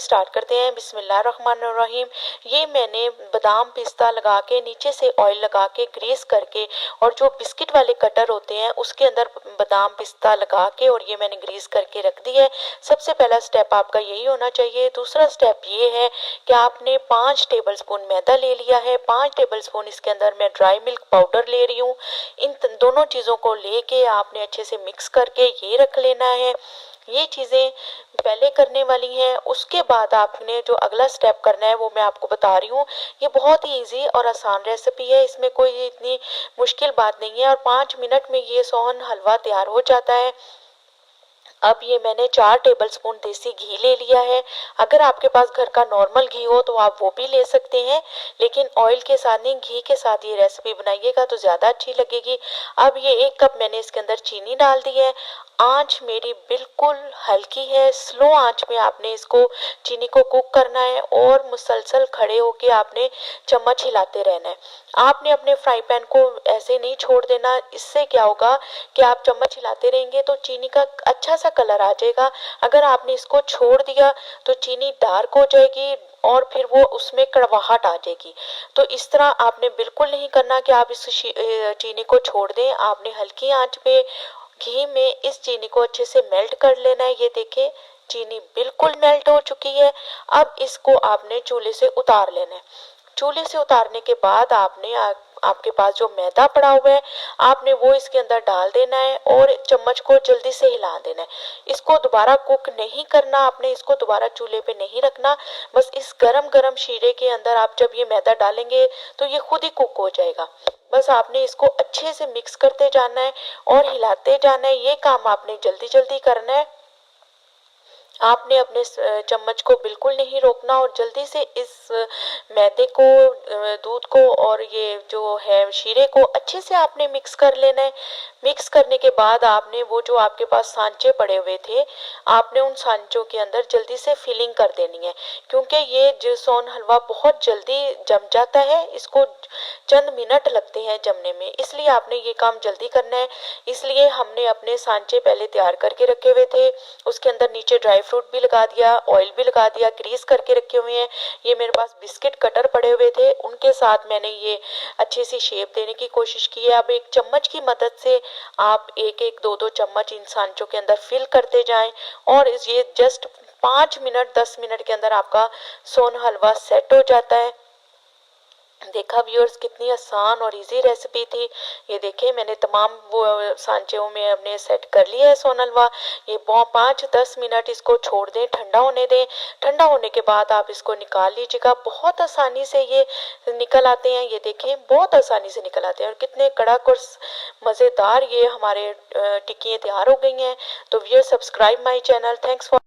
Start करते हैं। बिस्मिल्लाहिर्रहमानिर्रहीम। ये मैंने बादाम पिस्ता लगा के नीचे से ऑयल लगा के ग्रीस करके और जो बिस्किट वाले कटर होते हैं उसके अंदर बादाम पिस्ता लगा के और ये मैंने ग्रीस करके रख दी है। सबसे पहला स्टेप आपका यही होना चाहिए। दूसरा स्टेप ये है कि आपने 5 टेबल स्पून मैदा ले लिया है। 5 टेबल स्पून इसके अंदर मैं ड्राई मिल्क पाउडर ले रही हूँ। इन दोनों चीज़ों को लेके आपने अच्छे से मिक्स करके ये रख लेना है। ये चीज़ें पहले करने वाली हैं। उसके बाद आपने जो अगला स्टेप करना है वो मैं आपको बता रही हूँ। ये बहुत ही इजी और आसान रेसिपी है, इसमें कोई इतनी मुश्किल बात नहीं है और 5 मिनट में ये सोहन हलवा तैयार हो जाता है। अब ये मैंने 4 टेबल स्पून देसी घी ले लिया है। अगर आपके पास घर का नॉर्मल घी हो तो आप वो भी ले सकते हैं, लेकिन ऑयल के साथ नहीं घी के साथ ये रेसिपी बनाइएगा तो ज़्यादा अच्छी लगेगी। अब ये 1 कप मैंने इसके अंदर चीनी डाल दी है। आंच मेरी बिल्कुल हल्की है, स्लो आंच में आपने इसको चीनी को कुक करना है और मुसलसल खड़े होके आपने चम्मच हिलाते रहना है। आपने अपने फ्राई पैन को ऐसे नहीं छोड़ देना। इससे क्या होगा कि आप चम्मच हिलाते रहेंगे तो चीनी का अच्छा सा कलर आ जाएगा। अगर आपने इसको छोड़ दिया तो चीनी डार्क हो जाएगी और फिर वो उसमें कड़वाहट आ जाएगी। तो इस तरह आपने बिल्कुल नहीं करना कि आप इस चीनी को छोड़ दें। आपने हल्की आंच पे घी में इस चीनी को अच्छे से मेल्ट कर लेना है। ये देखिए चीनी बिल्कुल मेल्ट हो चुकी है। अब इसको आपने चूल्हे से उतार लेना है। चूल्हे से उतारने के बाद आपने आपके पास जो मैदा पड़ा हुआ है आपने वो इसके अंदर डाल देना है और चम्मच को जल्दी से हिला देना है। इसको दोबारा कुक नहीं करना, आपने इसको दोबारा चूल्हे पे नहीं रखना। बस इस गरम गरम शीरे के अंदर आप जब ये मैदा डालेंगे तो ये खुद ही कुक हो जाएगा। बस आपने इसको अच्छे से मिक्स करते जाना है और हिलाते जाना है। ये काम आपने जल्दी जल्दी करना है। आपने अपने चम्मच को बिल्कुल नहीं रोकना और जल्दी से इस मैदे को दूध को और ये जो है शीरे को अच्छे से आपने मिक्स कर लेना है। मिक्स करने के बाद आपने वो जो आपके पास सांचे पड़े हुए थे आपने उन सांचों के अंदर जल्दी से फिलिंग कर देनी है, क्योंकि ये जो सोन हलवा बहुत जल्दी जम जाता है। इसको चंद मिनट लगते हैं जमने में, इसलिए आपने ये काम जल्दी करना है। इसलिए हमने अपने सांचे पहले तैयार करके रखे हुए थे, उसके अंदर नीचे ड्राई फ्रूट भी लगा दिया, ऑयल भी लगा दिया, ग्रीस करके रखे हुए हैं। ये मेरे पास बिस्किट कटर पड़े हुए थे, उनके साथ मैंने ये अच्छी सी शेप देने की कोशिश की है। अब एक चम्मच की मदद से आप एक एक दो दो चम्मच इन सांचों के अंदर फिल करते जाएं और ये जस्ट 5 मिनट 10 मिनट के अंदर आपका सोन हलवा सेट हो जाता है। देखा व्यूअर्स कितनी आसान और इजी रेसिपी थी। ये देखिए मैंने तमाम वो सांचों में अपने सेट कर लिया है सोन हलवा। ये 5-10 मिनट इसको छोड़ दें, ठंडा होने दें। ठंडा होने के बाद आप इसको निकाल लीजिएगा। बहुत आसानी से ये निकल आते हैं। ये देखें बहुत आसानी से निकल आते हैं और कितने कड़क और मज़ेदार ये हमारे टिक्कियाँ तैयार हो गई हैं। तो viewers subscribe my channel. Thanks for